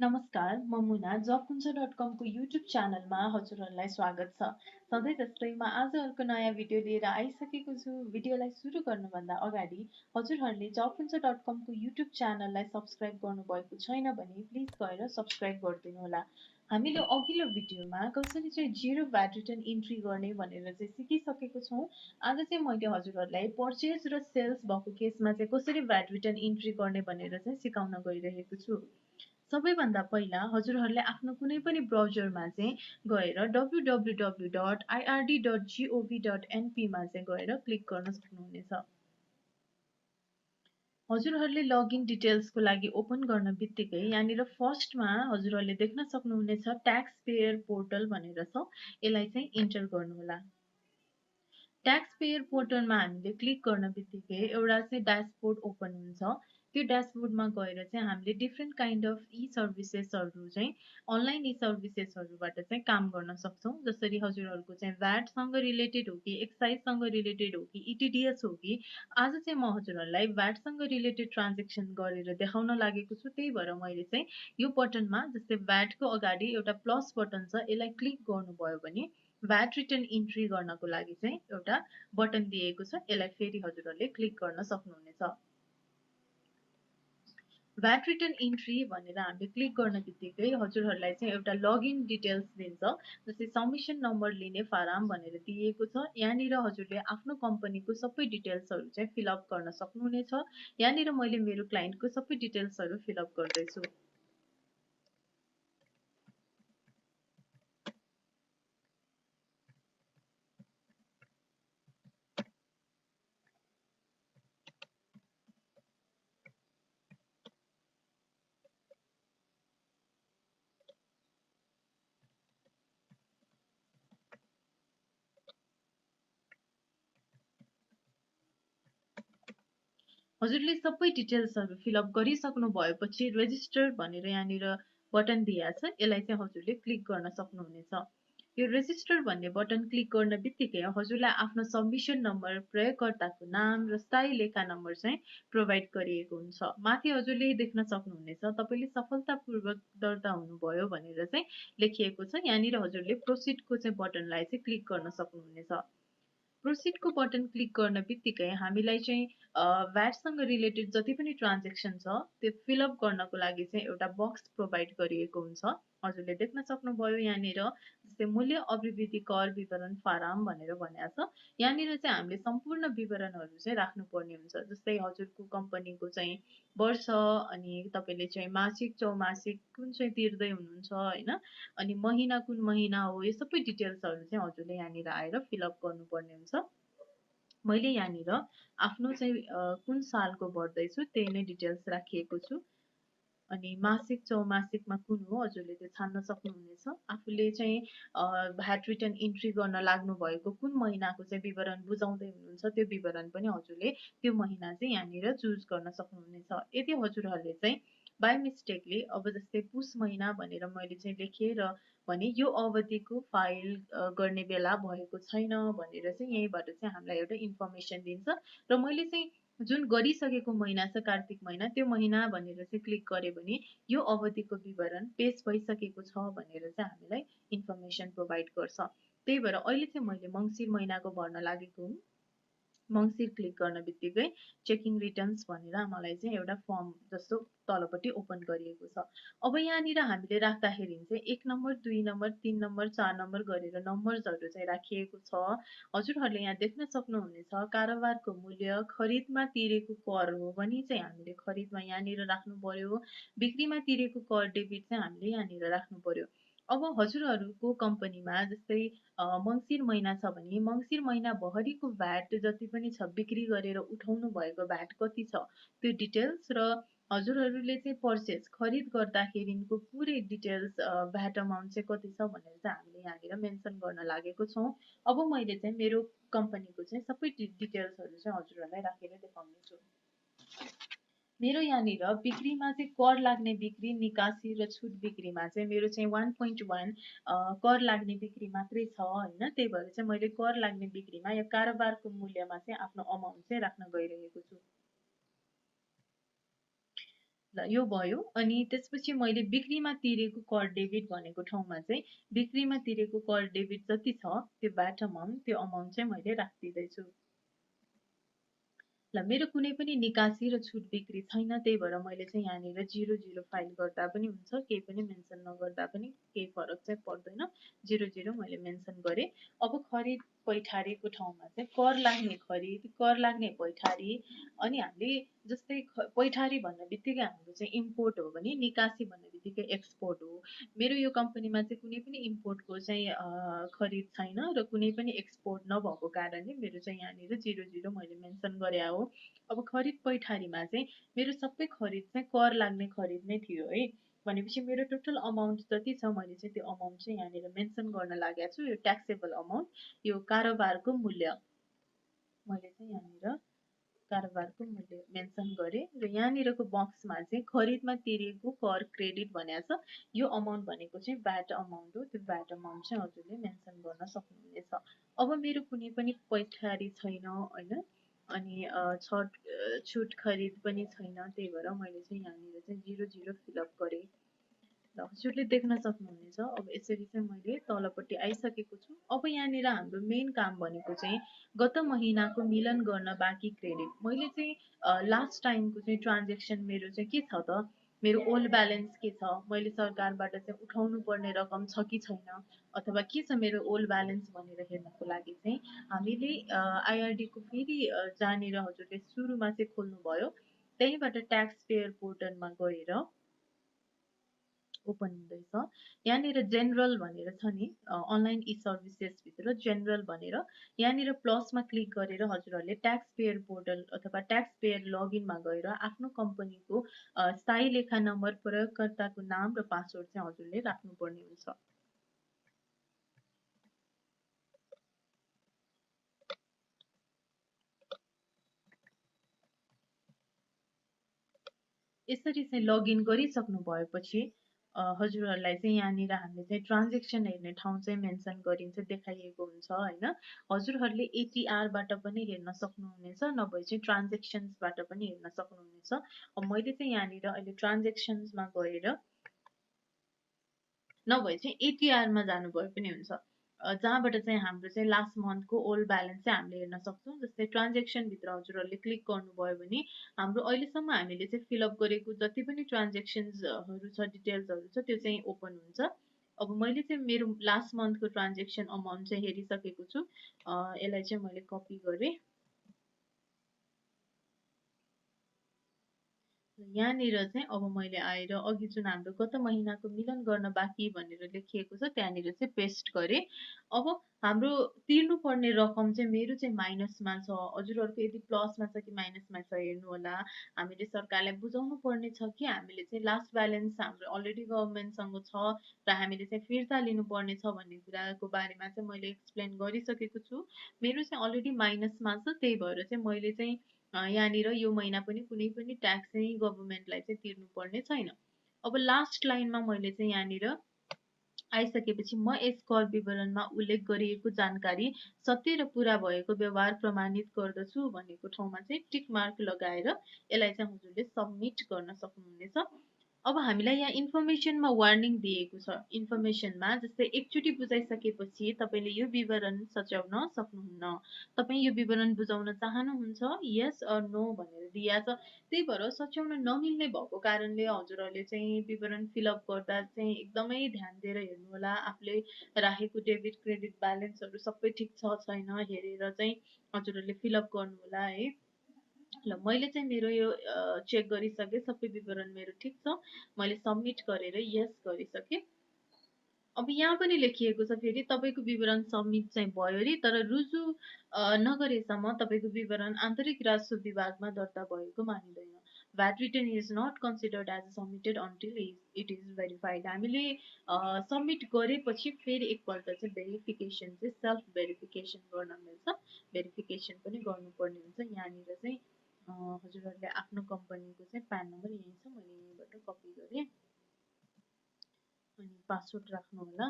नमस्कार, म मुना JobKunja.com को YouTube च्यानलमा हजुरहरूलाई स्वागत छ। सधैँ जस्तै म आज अर्को नयाँ भिडियो लिएर आइसकेको छु। भिडियोलाई सुरु गर्नुभन्दा अगाडि हजुरहरूले JobKunja.com को YouTube च्यानललाई सब्स्क्राइब गर्नुभएको छैन भने प्लिज गएर सब्स्क्राइब गरिदिनुहोला। हामीले अघिल्लो भिडियोमा कसरी चाहिँ जिरो भ्याट रिटर्न इन्ट्री गर्ने भनेर चाहिँ सिकिसकेको छौँ। आज चाहिँ मैले हजुरहरूलाई पर्चेज र सेल्स भएको केसमा चाहिँ कसरी भ्याट रिटर्न इन्ट्री गर्ने भनेर चाहिँ सिकाउन गइरहेको छु। सबैभन्दा पहिला हजुरहरूले आफ्नो कुनै पनि ब्राउजरमा चाहिँ गएर www.ird.gov.np मा चाहिँ गएर क्लिक गर्न सक्नुहुनेछ। हजुरहरूले लगइन डिटेल्सको लागि ओपन गर्न बित्तिकै यहाँनिर फर्स्टमा हजुरहरूले देख्न सक्नुहुनेछ ट्याक्स पेयर पोर्टल भनेर छ। यसलाई चाहिँ इन्टर गर्नुहोला। ट्याक्स पेयर पोर्टलमा हामीले क्लिक गर्न बित्तिकै एउटा चाहिँ ड्यासबोर्ड ओपन हुन्छ। त्यो ड्यासबोर्डमा गएर चाहिँ हामीले डिफ्रेन्ट काइन्ड अफ सर्भिसेसहरू चाहिँ अनलाइन सर्भिसेसहरूबाट चाहिँ काम गर्न सक्छौँ। जसरी हजुरहरूको चाहिँ भ्याटसँग रिलेटेड हो कि एक्साइजसँग रिलेटेड हो कि इटिडिएस हो कि आज चाहिँ म हजुरहरूलाई भ्याटसँग रिलेटेड ट्रान्जेक्सन गरेर देखाउन लागेको छु। त्यही भएर मैले चाहिँ यो बटनमा जस्तै भ्याटको अगाडि एउटा प्लस बटन छ, यसलाई क्लिक गर्नुभयो भने भ्याट रिटर्न इन्ट्री गर्नको लागि चाहिँ एउटा बटन दिएको छ। यसलाई फेरि हजुरहरूले क्लिक गर्न सक्नुहुनेछ। भ्याट रिटर्न इन्ट्री भनेर हामीले क्लिक गर्न बित्तिकै हजुरहरूलाई चाहिँ एउटा लगइन डिटेल्स दिन्छ। जस्तै सबमिसन नम्बर लिने फारम भनेर दिएको छ। यहाँनिर हजुरले आफ्नो कम्पनीको सबै डिटेल्सहरू चाहिँ फिलअप गर्न सक्नुहुनेछ। यहाँनिर मैले मेरो क्लाइन्टको सबै डिटेल्सहरू फिलअप गर्दैछु। हजुरले सबै डिटेल्सहरू फिलअप गरिसक्नु भएपछि रेजिस्टर भनेर यहाँनिर बटन दिएको छ। यसलाई चाहिँ हजुरले क्लिक गर्न सक्नुहुनेछ। यो रेजिस्टर भन्ने बटन क्लिक गर्न बित्तिकै हजुरलाई आफ्नो सबमिसन नम्बर, प्रयोगकर्ताको नाम र स्थायी लेखा नम्बर चाहिँ प्रोभाइड गरिएको हुन्छ। माथि हजुरले देख्न सक्नुहुनेछ तपाईँले सफलतापूर्वक दर्ता हुनुभयो भनेर चाहिँ लेखिएको छ। यहाँनिर हजुरले प्रोसिडको चाहिँ बटनलाई चाहिँ क्लिक गर्न सक्नुहुनेछ। प्रोसिडको बटन क्लिक गर्न बित्तिकै हामीलाई चाहिँ भ्याटसँग रिलेटेड जति पनि ट्रान्जेक्सन छ त्यो फिलअप गर्नको लागि चाहिँ एउटा बक्स प्रोभाइड गरिएको हुन्छ। हजुरले देख्न सक्नुभयो यहाँनिर जस्तै मूल्य अभिवृद्धि कर विवरण फारम भनेर भनेको छ। यहाँनिर चाहिँ हामीले सम्पूर्ण विवरणहरू चाहिँ राख्नुपर्ने हुन्छ। जस्तै हजुरको कम्पनीको चाहिँ वर्ष, अनि तपाईँले चाहिँ मासिक चौमासिक कुन चाहिँ तिर्दै हुनुहुन्छ होइन, अनि महिना कुन महिना हो, यो सबै डिटेल्सहरू चाहिँ हजुरले यहाँनिर आएर फिलअप गर्नुपर्ने हुन्छ। मैले यहाँनिर आफ्नो चाहिँ कुन सालको भर्दैछु त्यही नै डिटेल्स राखिएको छु। अनि मासिक चौमासिकमा कुन हो हजुरले त्यो छान्न सक्नुहुनेछ। आफूले चाहिँ भ्याट रिटर्न इन्ट्री गर्न लाग्नु भएको कुन महिनाको चाहिँ विवरण बुझाउँदै हुनुहुन्छ त्यो विवरण पनि हजुरले त्यो महिना चाहिँ यहाँनिर चुज गर्न सक्नुहुनेछ। यदि हजुरहरूले चाहिँ बाई मिस्टेकले अब जस्तै पुस महिना भनेर मैले चाहिँ लेखेर भने यो अवधिको फाइल गर्ने बेला भएको छैन भनेर चाहिँ यहीँबाट चाहिँ हामीलाई एउटा इन्फर्मेसन दिन्छ। र मैले चाहिँ जुन गरिसकेको महिना छ कार्तिक महिना, त्यो महिना भनेर चाहिँ क्लिक गऱ्यो भने यो अवधिको विवरण पेश भइसकेको छ भनेर चाहिँ हामीलाई इन्फर्मेसन प्रोभाइड गर्छ। त्यही भएर अहिले चाहिँ मैले मङ्सिर महिनाको भर्न लागेको हुँ। मङ्सिर क्लिक गर्न बित्तिकै चेकिङ रिटर्न्स भनेर मलाई चाहिँ एउटा फर्म जस्तो तलपट्टि ओपन गरिएको छ। अब यहाँनिर हामीले राख्दाखेरि चाहिँ 1 नम्बर, 2 नम्बर, 3 नम्बर, 4 नम्बर गरेर नम्बर्सहरू चाहिँ राखिएको छ। हजुरहरूले यहाँ देख्न सक्नुहुनेछ कारोबारको मूल्य खरिदमा तिरेको कर हो भने चाहिँ हामीले खरिदमा यहाँनिर राख्नु पर्यो। बिक्रीमा तिरेको कर डेबिट चाहिँ हामीले यहाँनिर राख्नु पर्यो। अब हजुरहरूको कम्पनीमा जस्तै मङ्सिर महिना छ भने मङ्सिर महिना भरिको भ्याट जति पनि छ बिक्री गरेर उठाउनु भएको भ्याट कति छ त्यो डिटेल्स र हजुरहरूले चाहिँ पर्चेस खरिद गर्दाखेरिको पुरै डिटेल्स भ्याट अमाउन्ट चाहिँ कति छ भनेर चाहिँ हामीले यहाँनिर मेन्सन गर्न लागेको छौँ। अब मैले चाहिँ मेरो कम्पनीको चाहिँ सबै डिटेल्सहरू चाहिँ हजुरहरूलाई राखेर देखाउने छु। मेरो यहाँनिर बिक्रीमा चाहिँ कर लाग्ने बिक्री, निकासी र छुट बिक्रीमा चाहिँ मेरो चाहिँ 1.1 कर लाग्ने बिक्री मात्रै छ होइन। त्यही भएर चाहिँ मैले कर लाग्ने बिक्रीमा या कारोबारको मूल्यमा चाहिँ आफ्नो अमाउन्ट चाहिँ राख्न गइरहेको छु। ल यो भयो। अनि त्यसपछि मैले बिक्रीमा तिरेको कर डेबिट भनेको ठाउँमा चाहिँ बिक्रीमा तिरेको कर डेबिट जति छ त्यो भ्याट अमाउन्ट, त्यो अमाउन्ट चाहिँ मैले राखिदिँदैछु। ल मेरो कुनै पनि निकासी र छुट बिक्री छैन, त्यही भएर मैले चाहिँ यहाँनिर 00 फाइल गर्दा पनि हुन्छ, केही पनि मेन्सन नगर्दा पनि केही फरक चाहिँ पर्दैन। 00 मैले मेन्सन गरेँ। अब खरिद पैठारीको ठाउँमा चाहिँ कर लाग्ने खरिद, कर लाग्ने पैठारी, अनि हामीले जस्तै पैठारी भन्ने बित्तिकै हाम्रो चाहिँ इम्पोर्ट हो भने निकासी भन्ने बित्तिकै एक्सपोर्ट हो। मेरो यो कम्पनीमा चाहिँ कुनै पनि इम्पोर्टको चाहिँ खरिद छैन र कुनै पनि एक्सपोर्ट नभएको कारणले मेरो चाहिँ यहाँनिर 00 मैले मेन्सन गरे हो। अब खरिद पैठारीमा चाहिँ मेरो सबै खरिद चाहिँ कर लाग्ने खरिद नै थियो है। भनेपछि मेरो टोटल अमाउन्ट जति छ मैले चाहिँ त्यो अमाउन्ट चाहिँ यहाँनिर मेन्सन गर्न लागेको छु। यो ट्याक्सेबल अमाउन्ट, यो कारोबारको मूल्य मैले चाहिँ यहाँनिर कारोबारको मूल्य मेन्सन गरेँ र यहाँनिरको बक्समा चाहिँ खरिदमा तिरेको कर क्रेडिट भनेको छ। यो अमाउन्ट भनेको चाहिँ भ्याट अमाउन्ट हो। त्यो भ्याट अमाउन्ट चाहिँ हजुरले मेन्सन गर्न सक्नुहुनेछ। अब मेरो कुनै पनि पैठारी छैन होइन, अनि छुट खरिद पनि छैन, त्यही भएर मैले चाहिँ यहाँनिर चाहिँ 00 फिलअप गरेँ। ल हजुरले देख्न सक्नुहुनेछ। अब यसरी चाहिँ मैले तलपट्टि आइसकेको छु। अब यहाँनिर हाम्रो मेन काम भनेको चाहिँ गत महिनाको मिलन गर्न बाँकी क्रेडिट। मैले चाहिँ लास्ट टाइमको चाहिँ ट्रान्जेक्सन मेरो चाहिँ के छ त, मेरो ओल्ड ब्यालेन्स के छ, मैले सरकारबाट चाहिँ उठाउनु पर्ने रकम छ कि छैन, अथवा के छ मेरो ओल्ड ब्यालेन्स भनेर हेर्नको लागि चाहिँ हामीले आइआरडीको फेरि जहाँनिर हजुरले सुरुमा चाहिँ खोल्नुभयो त्यहीँबाट ट्याक्स पेयर पोर्टलमा गएर ओपन हुँदैछ। यहाँनिर जेनरल भनेर छ नि, अनलाइन ई सर्भिसेस भित्र जेनरल भनेर यहाँनिर प्लसमा क्लिक गरेर हजुरहरूले ट्याक्स पेयर पोर्टल अथवा ट्याक्स पेयर लगइनमा गएर आफ्नो कम्पनीको स्थायी लेखा नम्बर, प्रयोगकर्ताको नाम र पासवर्ड चाहिँ हजुरले राख्नुपर्ने हुन्छ। यसरी चाहिँ लगइन गरिसक्नु भएपछि हजुरहरूलाई चाहिँ यहाँनिर हामीले चाहिँ ट्रान्जेक्सन हेर्ने ठाउँ चाहिँ मेन्सन गरिन्छ, देखाइएको हुन्छ होइन। हजुरहरूले एटिआरबाट पनि हेर्न सक्नुहुनेछ, नभए चाहिँ ट्रान्जेक्सन्सबाट पनि हेर्न सक्नुहुनेछ। अब मैले चाहिँ यहाँनिर अहिले ट्रान्जेक्सन्समा गएर, नभए चाहिँ एटिआरमा जानुभयो पनि हुन्छ, जहाँबाट चाहिँ हाम्रो चाहिँ लास्ट मन्थको ओल्ड ब्यालेन्स चाहिँ हामीले हेर्न सक्छौँ। जस्तै ट्रान्जेक्सनभित्र हजुरहरूले क्लिक गर्नुभयो भने हाम्रो अहिलेसम्म हामीले चाहिँ फिलअप गरेको जति पनि ट्रान्जेक्सन्सहरू छ, डिटेल्सहरू छ, त्यो चाहिँ ओपन हुन्छ। अब मैले चाहिँ मेरो लास्ट मन्थको ट्रान्जेक्सन अमाउन्ट चाहिँ हेरिसकेको छु। यसलाई चाहिँ मैले कपी गरेँ। यहाँनिर चाहिँ अब मैले आएर अघि जुन हाम्रो गत महिनाको मिलन गर्न बाँकी भनेर लेखिएको छ त्यहाँनिर चाहिँ पेस्ट गरेँ। अब हाम्रो तिर्नुपर्ने रकम चाहिँ मेरो चाहिँ माइनसमा छ, हजुरहरूको यदि प्लसमा छ कि माइनसमा छ हेर्नु होला। हामीले सरकारलाई बुझाउनु पर्ने छ कि हामीले चाहिँ लास्ट ब्यालेन्स हाम्रो अलरेडी गभर्मेन्टसँग छ र हामीले चाहिँ फिर्ता लिनुपर्ने छ भन्ने कुराको बारेमा चाहिँ मैले एक्सप्लेन गरिसकेको छु। मेरो चाहिँ अलरेडी माइनसमा छ, त्यही भएर चाहिँ मैले चाहिँ यहाँनिर यो महिना पनि कुनै पनि ट्याक्स चाहिँ गभर्मेन्टलाई चाहिँ तिर्नुपर्ने छैन। अब लास्ट लाइनमा मैले चाहिँ यहाँनिर आइसकेपछि म यस कर विवरणमा उल्लेख गरिएको जानकारी सत्य र पुरा भएको व्यवहार प्रमाणित गर्दछु भनेको ठाउँमा चाहिँ टिक मार्क लगाएर यसलाई चाहिँ हजुरले सबमिट गर्न सक्नुहुनेछ। अब हामीलाई यहाँ इन्फर्मेसनमा वार्निङ दिएको छ। इन्फर्मेसनमा जस्तै एकचोटि बुझाइसकेपछि तपाईँले यो विवरण सच्याउन सक्नुहुन्न। तपाईँ यो विवरण बुझाउन चाहनुहुन्छ यस अर नो भनेर दिएको छ। त्यही भएर सच्याउन नमिल्ने भएको कारणले हजुरहरूले चाहिँ विवरण फिलअप गर्दा चाहिँ एकदमै ध्यान दिएर हेर्नु होला। आफूले राखेको डेबिट क्रेडिट ब्यालेन्सहरू सबै ठिक छ छैन हेरेर चाहिँ हजुरहरूले फिलअप गर्नु होला है। ल मैले चाहिँ मेरो यो चेक गरिसकेँ, सबै विवरण मेरो ठिक छ। मैले सबमिट गरेर यस गरिसकेँ। अब यहाँ पनि लेखिएको छ फेरि तपाईँको विवरण सबमिट चाहिँ भयो अरे, तर रुजु नगरेसम्म तपाईँको विवरण आन्तरिक राजस्व विभागमा दर्ता भएको मानिँदैन। VAT return is not considered as submitted until it is verified। हामीले सबमिट गरेपछि फेरि एकपल्ट चाहिँ भेरिफिकेसन चाहिँ सेल्फ भेरिफिकेसन गर्न मिल्छ। भेरिफिकेसन पनि गर्नुपर्ने हुन्छ। यहाँनिर चाहिँ हजुरहरूले आफ्नो कम्पनीको चाहिँ प्यान नम्बर यहीँ छ, मैले यहीँबाट कपी गरेँ अनि पासवर्ड राख्नु होला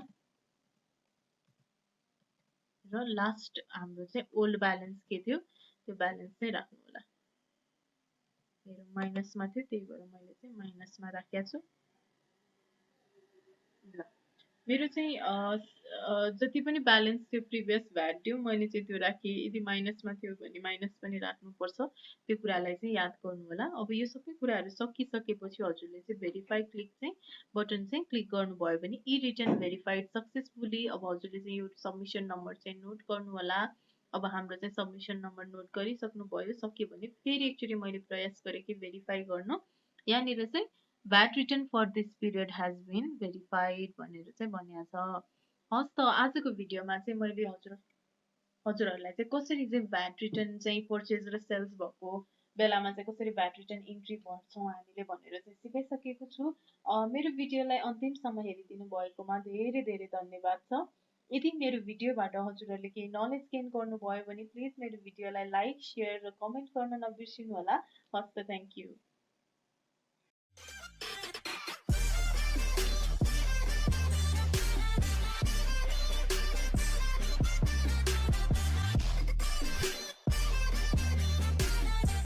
र लास्ट हाम्रो चाहिँ ओल्ड ब्यालेन्स के थियो त्यो ब्यालेन्स चाहिँ राख्नु होला। मेरो माइनसमा थियो त्यही भएर मैले चाहिँ माइनसमा राखेको छु। ल मेरो चाहिँ जति पनि ब्यालेन्स थियो प्रिभियस भ्याट ड्यू मैले चाहिँ त्यो राखेँ। यदि माइनसमा थियो भने माइनस पनि राख्नुपर्छ, त्यो कुरालाई चाहिँ याद गर्नु होला। अब यो सबै कुराहरू सकिसकेपछि हजुरले चाहिँ भेरिफाई क्लिक चाहिँ बटन चाहिँ क्लिक गर्नुभयो भने ई रिटर्न भेरिफाइड सक्सेसफुली। अब हजुरले चाहिँ यो सबमिसन नम्बर चाहिँ नोट गर्नु होला। अब हाम्रो चाहिँ सबमिसन नम्बर नोट गरिसक्नुभयो, सक्यो भने फेरि एकचोटि मैले प्रयास गरेँ कि भेरिफाई गर्न। यहाँनिर चाहिँ VAT return for this period has been verified भनेर चाहिँ भनिएको छ। हस् त आजको भिडियोमा चाहिँ मैले हजुरहरूलाई चाहिँ कसरी चाहिँ VAT return चाहिँ पर्चेज र सेल्स भएको बेलामा चाहिँ कसरी VAT return इन्ट्री भर्छौँ हामीले भनेर चाहिँ सिकाइसकेको छु। मेरो भिडियोलाई अन्तिमसम्म हेरिदिनु भएकोमा धेरै धेरै धन्यवाद छ। यदि मेरो भिडियोबाट हजुरहरूले केही नलेज गेन गर्नुभयो भने प्लिज मेरो भिडियोलाई लाइक, सेयर र कमेन्ट गर्न नबिर्सिनु होला। हस् त, थ्याङ्क यू।